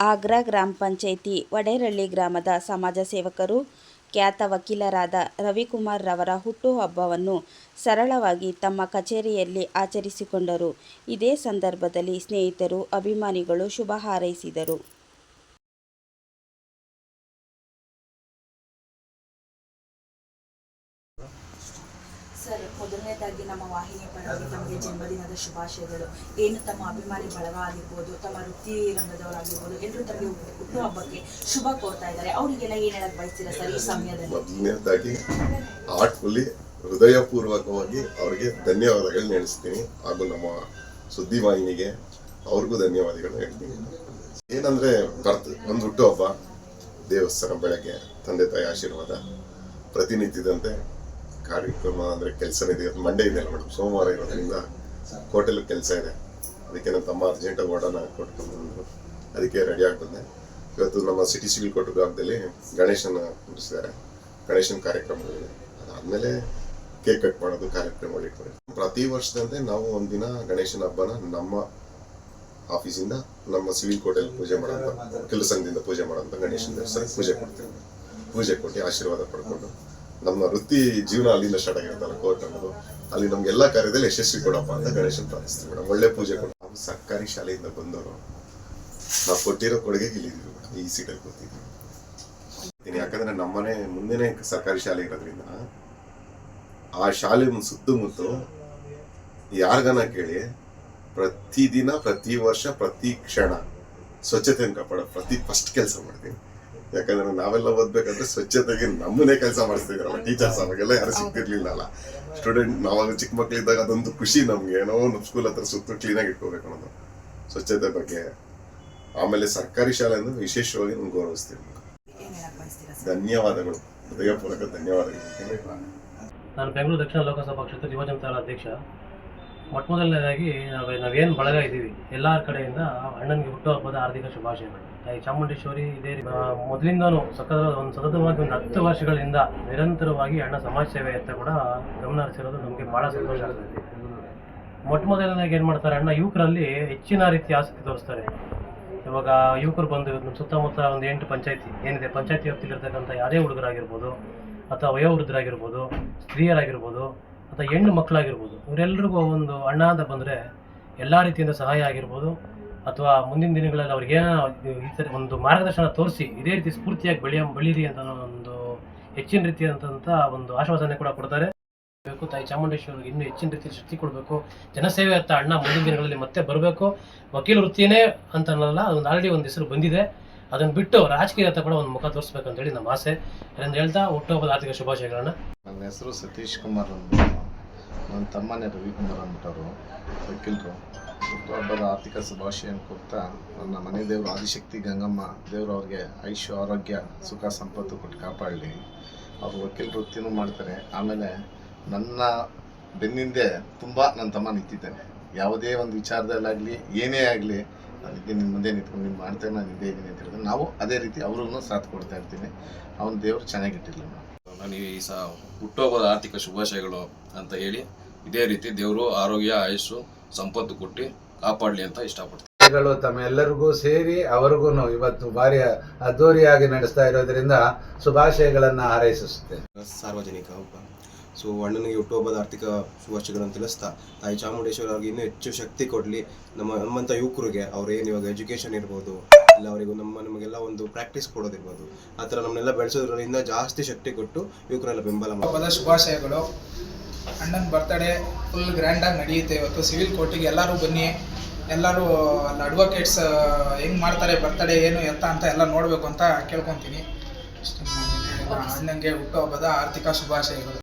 ಆಗ್ರಾ ಗ್ರಾಮ ಪಂಚಾಯಿತಿ ವಡೇರಳ್ಳಿ ಗ್ರಾಮದ ಸಮಾಜ ಸೇವಕರು, ಖ್ಯಾತ ವಕೀಲರಾದ ರವಿಕುಮಾರ್ ರವರ ಹುಟ್ಟುಹಬ್ಬವನ್ನು ಸರಳವಾಗಿ ತಮ್ಮ ಕಚೇರಿಯಲ್ಲಿ ಆಚರಿಸಿಕೊಂಡರು. ಇದೇ ಸಂದರ್ಭದಲ್ಲಿ ಸ್ನೇಹಿತರು, ಅಭಿಮಾನಿಗಳು ಶುಭ ಹಾರೈಸಿದರು. ಸರ್, ಮೊದಲನೇದಾಗಿ ನಮ್ಮ ವಾಹಿನಿಯ ಪರವಾಗಿ ತಮಗೆ ಜನ್ಮದಿನದ ಶುಭಾಶಯಗಳು. ಏನು ತಮ್ಮ ಅಭಿಮಾನಿ ಬಳಗ ಆಗಿರ್ಬೋದು, ತಮ್ಮ ವೃತ್ತಿ ರಂಗದವರಾಗಿರ್ಬೋದು, ಎಲ್ಲರೂ ತಮಗೆ ಹುಟ್ಟುಹಬ್ಬಕ್ಕೆ ಶುಭ ಕೋರ್ತಾ ಇದ್ದಾರೆ. ಅವರಿಗೆಲ್ಲ ಏನು ಹೇಳಕ್ ಬಯಸ್ತೀರಾ ಸರ್ ಈ ಸಮಯದಲ್ಲಿ? ಮೊದಲನೇದಾಗಿ ಆರ್ಟ್ಫುಲ್ಲಿ ಹೃದಯಪೂರ್ವಕವಾಗಿ ಅವರಿಗೆ ಧನ್ಯವಾದಗಳು ನೆನೆಸ್ತೀನಿ. ಹಾಗೂ ನಮ್ಮ ಸುದ್ದಿ ವಾಹಿನಿಗೆ ಅವ್ರಿಗೂ ಧನ್ಯವಾದಗಳು ಹೇಳ್ತೀನಿ. ಏನಂದ್ರೆ ಒಂದು ಹುಟ್ಟುಹಬ್ಬ, ದೇವಸ್ಥಾನ, ಬೆಳಗ್ಗೆ ತಂದೆ ತಾಯಿ ಆಶೀರ್ವಾದ, ಪ್ರತಿನಿತ್ಯದಂತೆ ಕಾರ್ಯಕ್ರಮ ಅಂದರೆ ಕೆಲಸನೇ ಇದೆ. ಮಂಡೇ ಇದೆ ಅಲ್ಲ ಮೇಡಮ್, ಸೋಮವಾರ ಇರೋದ್ರಿಂದ ಹೋಟೆಲ್ ಕೆಲಸ ಇದೆ. ಅದಕ್ಕೆ ನನ್ನ ತಮ್ಮ ಅರ್ಜೆಂಟಾಗಿ ಓಡೋಣ ಕೊಟ್ಕೊಂಡು ಬಂದರು. ಅದಕ್ಕೆ ರೆಡಿಯಾಗಿ ಬಂದೆ. ಇವತ್ತು ನಮ್ಮ ಸಿಟಿ ಸಿವಿಲ್ ಕೋರ್ಟ್ ವಿಭಾಗದಲ್ಲಿ ಗಣೇಶನ ಕುಡಿಸಿದ್ದಾರೆ. ಗಣೇಶನ ಕಾರ್ಯಕ್ರಮಗಳಿದೆ. ಅದಾದಮೇಲೆ ಕೇಕ್ ಕಟ್ ಮಾಡೋದು ಕಾರ್ಯಕ್ರಮಗಳು ಇಟ್ಕೊಂಡಿರ್ತೀವಿ. ಪ್ರತಿ ವರ್ಷದಂತೆ ನಾವು ಒಂದಿನ ಗಣೇಶನ ಹಬ್ಬನ ನಮ್ಮ ಆಫೀಸಿಂದ ನಮ್ಮ ಸಿವಿಲ್ ಕೋರ್ಟಲ್ಲಿ ಪೂಜೆ ಮಾಡೋಂಥ, ಕೆಲಸ ಸಂಘದಿಂದ ಪೂಜೆ ಮಾಡೋಂಥ ಗಣೇಶನ ದೇವಸ್ಥಾನಕ್ಕೆ ಪೂಜೆ ಕೊಡ್ತೀವಿ. ಪೂಜೆ ಕೊಟ್ಟು ಆಶೀರ್ವಾದ ಪಡ್ಕೊಂಡು ನಮ್ಮ ವೃತ್ತಿ ಜೀವನ ಅಲ್ಲಿಂದ ಸ್ಟಾರ್ಟ್ ಆಗಿರುತ್ತಲ್ಲ ಕೋರ್ಟ್ ಅನ್ನೋದು, ಅಲ್ಲಿ ನಮ್ಗೆಲ್ಲ ಕಾರ್ಯದಲ್ಲಿ ಯಶಸ್ವಿ ಕೊಡಪ್ಪ ಅಂತ ಗಣೇಶನ್ ಪ್ರಾರ್ಥಿಸ್ತೀವಿ ಮೇಡಮ್. ಒಳ್ಳೆ ಪೂಜೆ ಕೊಡು. ನಾವು ಸರ್ಕಾರಿ ಶಾಲೆಯಿಂದ ಬಂದವರು, ನಾವು ಕೊಟ್ಟಿರೋ ಕೊಡುಗೆಗೆ ಇಲ್ಲಿದ್ದೀವಿ ಮೇಡಮ್, ಈ ಸೀಟಲ್ಲಿ ಕೂತಿದ್ದೀವಿ. ಯಾಕಂದ್ರೆ ನಮ್ಮನೆ ಮುಂದೆನೇ ಸರ್ಕಾರಿ ಶಾಲೆ ಇರೋದ್ರಿಂದ ಆ ಶಾಲೆ ಸುತ್ತಮುತ್ತ ಯಾರಿಗನ ಕೇಳಿ ಪ್ರತಿದಿನ, ಪ್ರತಿ ವರ್ಷ, ಪ್ರತಿ ಕ್ಷಣ ಸ್ವಚ್ಛತೆಯನ್ನು ಕಾಪಾಡೋ ಫಸ್ಟ್ ಕೆಲಸ ಮಾಡ್ತೀನಿ. ಯಾಕಂದ್ರೆ ನಾವೆಲ್ಲ ಓದ್ಬೇಕಾದ್ರೆ ಸ್ವಚ್ಛತೆಗೆ ನಮ್ಮನ್ನೇ ಕೆಲಸ ಮಾಡಿಸ್ತಿದ್ರಲ್ಲ ಟೀಚರ್ಸ್. ಅವಾಗೆಲ್ಲ ಯಾರು ಸಿಗ್ತಿರ್ಲಿಲ್ಲ ಅಲ್ಲ. ಸ್ಟೂಡೆಂಟ್ ನಾವಾಗ ಚಿಕ್ಕ ಮಕ್ಕಳಿದ್ದಾಗ ಅದೊಂದು ಖುಷಿ ನಮ್ಗೆ, ಏನೋ ನಮ್ಮ ಸ್ಕೂಲ್ ಹತ್ರ ಸುತ್ತ ಕ್ಲೀನಾಗಿ ಇಟ್ಕೋಬೇಕು ಅನ್ನೋದು ಸ್ವಚ್ಛತೆ ಬಗ್ಗೆ. ಆಮೇಲೆ ಸರ್ಕಾರಿ ಶಾಲೆ ಅಂದ್ರೆ ವಿಶೇಷವಾಗಿ ನಮ್ಗೆ ಗೌರವಿಸ್ತೀವಿ. ಧನ್ಯವಾದಗಳು, ಹೃದಯಪೂರ್ವಕ ಧನ್ಯವಾದಗಳು. ನಾನು ಬೆಂಗಳೂರು ದಕ್ಷಿಣ ಲೋಕಸಭಾ ಕ್ಷೇತ್ರದ ಯುವ ಜನತಾ ಅಧ್ಯಕ್ಷ. ಮೊದಲನೇದಾಗಿ ನಾವೇನು ಬಳಗ ಇದ್ದೀವಿ, ಎಲ್ಲರ ಕಡೆಯಿಂದ ಅಣ್ಣನಿಗೆ ಹುಟ್ಟುಹಬ್ಬದ ಹಾರ್ದಿಕ ಶುಭಾಶಯಗಳು. ತಾಯಿ ಚಾಮುಂಡೇಶ್ವರಿ ಇದೇ ಮೊದಲಿಂದನೂ ಸತತವಾಗಿ ಒಂದು 10 ವರ್ಷಗಳಿಂದ ನಿರಂತರವಾಗಿ ಅಣ್ಣ ಸಮಾಜ ಸೇವೆಯತ್ತ ಕೂಡ ಗಮನ ಹರಿಸಿರೋದು ನಮಗೆ ಭಾಳ ಸಂತೋಷ ಆಗ್ತದೆ. ಮೊದಲನೇದಾಗಿ ಏನು ಮಾಡ್ತಾರೆ, ಅಣ್ಣ ಯುವಕರಲ್ಲಿ ಹೆಚ್ಚಿನ ರೀತಿಯ ಆಸಕ್ತಿ ತೋರಿಸ್ತಾರೆ. ಇವಾಗ ಯುವಕರು ಬಂದು ನಮ್ಮ ಸುತ್ತಮುತ್ತ ಒಂದು 8 ಪಂಚಾಯತಿ ಏನಿದೆ, ಪಂಚಾಯತಿ ವ್ಯಾಪ್ತಿಲಿರ್ತಕ್ಕಂಥ ಯಾವುದೇ ಹುಡುಗರಾಗಿರ್ಬೋದು, ಅಥವಾ ವಯೋವೃದ್ಧರಾಗಿರ್ಬೋದು, ಸ್ತ್ರೀಯರಾಗಿರ್ಬೋದು, ಅಥವಾ ಹೆಣ್ಣು ಮಕ್ಕಳಾಗಿರ್ಬೋದು, ಇವರೆಲ್ಲರಿಗೂ ಒಂದು ಅಣ್ಣ ಅಂತ ಬಂದರೆ ಎಲ್ಲ ರೀತಿಯಿಂದ ಸಹಾಯ ಆಗಿರ್ಬೋದು, ಅಥವಾ ಮುಂದಿನ ದಿನಗಳಲ್ಲಿ ಅವ್ರಿಗೆ ಈ ಥರ ಒಂದು ಮಾರ್ಗದರ್ಶನ ತೋರಿಸಿ ಇದೇ ರೀತಿ ಸ್ಫೂರ್ತಿಯಾಗಿ ಬೆಳೀರಿ ಅಂತ ಒಂದು ಹೆಚ್ಚಿನ ರೀತಿಯಾದಂಥ ಒಂದು ಆಶ್ವಾಸನೆ ಕೂಡ ಕೊಡ್ತಾರೆ. ತಾಯಿ ಚಾಮುಂಡೇಶ್ವರಿಗೆ ಇನ್ನೂ ಹೆಚ್ಚಿನ ರೀತಿಯಲ್ಲಿ ಶಕ್ತಿ ಕೊಡಬೇಕು. ಜನಸೇವೆ ಅಂತ ಅಣ್ಣ ಮುಂದಿನ ದಿನಗಳಲ್ಲಿ ಮತ್ತೆ ಬರಬೇಕು. ವಕೀಲ ವೃತ್ತಿಯೇ ಅಂತ ಅನ್ನಲ್ಲ, ಅದೊಂದು ಆಲ್ರೆಡಿ ಒಂದು ಹೆಸರು ಬಂದಿದೆ. ಅದನ್ನು ಬಿಟ್ಟು ರಾಜಕೀಯ ಕೂಡ ಒಂದು ಮುಖ ತೋರಿಸ್ಬೇಕಂತೇಳಿ ನಮ್ಮ ಆಸೆ ಎಂದು ಹೇಳ್ತಾ ಹುಟ್ಟುಹಬ್ಬದ ಆರ್ಥಿಕ ಶುಭಾಶಯಗಳನ್ನ. ನನ್ನ ಹೆಸರು ಸತೀಶ್ ಕುಮಾರ್ ಅಂದ್ಬಿಟ್ಟು, ನನ್ನ ತಮ್ಮನೇ ರವಿಕುಮಾರ್ ಅಂದ್ಬಿಟ್ಟವರು ವಕೀಲರು. ಹುಟ್ಟುಹಬ್ಬದ ಆರ್ಥಿಕ ಶುಭಾಶಯ ಕೊಡ್ತಾ ನನ್ನ ಮನೆ ದೇವರು ಆದಿಶಕ್ತಿ ಗಂಗಮ್ಮ ದೇವರು ಅವ್ರಿಗೆ ಆಯುಷ್ಯ, ಆರೋಗ್ಯ, ಸುಖ, ಸಂಪತ್ತು ಕೊಟ್ಟು ಕಾಪಾಡಲಿ. ಅವರು ವಕೀಲ ವೃತ್ತಿನೂ ಮಾಡ್ತಾರೆ. ಆಮೇಲೆ ನನ್ನ ಬೆನ್ನಿಂದೆ ತುಂಬ ನನ್ನ ತಮ್ಮ ನಿಂತಿದ್ದಾನೆ. ಯಾವುದೇ ಒಂದು ವಿಚಾರದಲ್ಲಾಗಲಿ ಏನೇ ಆಗಲಿ ನಾನು ನಿನ್ನ ಮುಂದೆ ನಿಂತ್ಕೊಂಡು ನೀನು ಮಾಡ್ತೇನೆ, ನಾನು ಇದ್ದೇ ಇದ್ದೀನಿ ಅಂತ ಹೇಳಿದ್ರೆ ನಾವು ಅದೇ ರೀತಿ ಅವ್ರಿಗೂ ಸಾಥ್ ಕೊಡ್ತಾ ಇರ್ತೀನಿ. ಅವನ ದೇವರು ಚೆನ್ನಾಗಿಟ್ಟಿರಲಿ. ನಾನು ಈ ಹುಟ್ಟುಹಬ್ಬದ ಆರ್ಥಿಕ ಶುಭಾಶಯಗಳು ಅಂತ ಹೇಳಿ ಇದೇ ರೀತಿ ದೇವರು ಆರೋಗ್ಯ, ಆಯುಸ್ಸು, ಸಂಪತ್ತು ಕೊಟ್ಟು ಕಾಪಾಡಲಿ ಅಂತ ಇಷ್ಟಪಡ್ತೀನಿ. ತಮ್ಮೆಲ್ಲರಿಗೂ ಸೇರಿ ಅವ್ರಿಗೂ ಇವತ್ತು ಭಾರಿ ಅದ್ದೂರಿಯಾಗಿ ನಡೆಸ್ತಾ ಇರೋದ್ರಿಂದ ಶುಭಾಶಯಗಳನ್ನು ಹಾರೈಸುತ್ತೇನೆ. ಸಾರ್ವಜನಿಕ ಹಬ್ಬ. ಸೊ ಅಣ್ಣನಿಗೆ ಹುಟ್ಟುಹಬ್ಬದ ಆರ್ಥಿಕ ಶುಭಾಶಯಗಳನ್ನು ತಿಳಿಸ್ತಾ ತಾಯಿ ಚಾಮುಂಡೇಶ್ವರಿ ಅವ್ರಿಗೆ ಇನ್ನೂ ಹೆಚ್ಚು ಶಕ್ತಿ ಕೊಡಲಿ. ನಮ್ಮಂಥ ಯುವಕರಿಗೆ ಅವ್ರೇನು ಇವಾಗ ಎಜುಕೇಷನ್ ಇರ್ಬೋದು, ಇಲ್ಲ ಅವರಿಗೂ ನಮಗೆಲ್ಲ ಒಂದು ಪ್ರಾಕ್ಟೀಸ್ ಕೊಡೋದಿರ್ಬೋದು, ಆ ಥರ ನಮ್ಮನ್ನೆಲ್ಲ ಬೆಳೆಸೋದ್ರಿಂದ ಜಾಸ್ತಿ ಶಕ್ತಿ ಕೊಟ್ಟು ಯುವಕರೆಲ್ಲ ಬೆಂಬಲ ಹಬ್ಬದ ಶುಭಾಶಯಗಳು. ಅಣ್ಣನ ಬರ್ತಡೇ ಫುಲ್ ಗ್ರ್ಯಾಂಡಾಗಿ ನಡೆಯುತ್ತೆ. ಇವತ್ತು ಸಿವಿಲ್ ಕೋರ್ಟಿಗೆ ಎಲ್ಲರೂ ಬನ್ನಿ. ಎಲ್ಲರೂ ಅಲ್ಲಿ ಅಡ್ವೊಕೇಟ್ಸ್ ಹೆಂಗೆ ಮಾಡ್ತಾರೆ ಬರ್ತಡೇ ಏನು ಎತ್ತ ಅಂತ ಎಲ್ಲ ನೋಡಬೇಕು ಅಂತ ಕೇಳ್ಕೊತೀನಿ. ಅಣ್ಣನಿಗೆ ಹುಟ್ಟುಹಬ್ಬದ ಆರ್ಥಿಕ ಶುಭಾಶಯಗಳು.